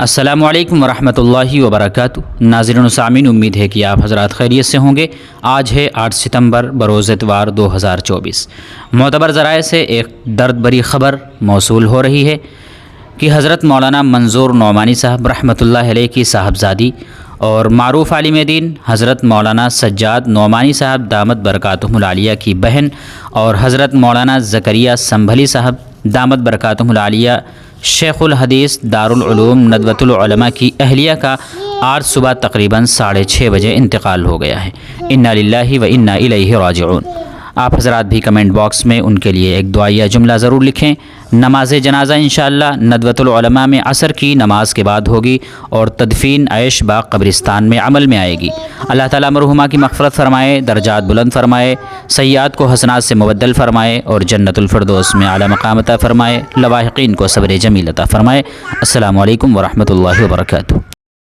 السلام علیکم ورحمۃ اللہ وبرکاتہ۔ ناظرین و سامعین، امید ہے کہ آپ حضرات خیریت سے ہوں گے۔ آج ہے 8 ستمبر بروز اتوار 2024۔ معتبر ذرائع سے ایک درد بری خبر موصول ہو رہی ہے کہ حضرت مولانا منظور نعمانی صاحب رحمۃ اللہ علیہ کی صاحبزادی اور معروف عالم دین حضرت مولانا سجاد نعمانی صاحب دامت برکاتہم العالیہ کی بہن اور حضرت مولانا زکریا سنبھلی صاحب دامت برکاتہم العالیہ شیخ الحدیث دارالعلوم ندوۃ العلماء کی اہلیہ کا آج صبح تقریباً 6:30 بجے انتقال ہو گیا ہے۔ انا للہ و انا الیہ راجعون۔ آپ حضرات بھی کمنٹ باکس میں ان کے لیے ایک دعائیہ جملہ ضرور لکھیں۔ نماز جنازہ انشاءاللہ ندوۃ العلماء میں عصر کی نماز کے بعد ہوگی اور تدفین عیش باغ قبرستان میں عمل میں آئے گی۔ اللہ تعالیٰ مرحومہ کی مغفرت فرمائے، درجات بلند فرمائے، سیئات کو حسنات سے مبدل فرمائے اور جنت الفردوس میں اعلیٰ مقام عطا فرمائے، لواحقین کو صبر جمیل عطا فرمائے۔ السلام علیکم ورحمۃ اللہ وبرکاتہ۔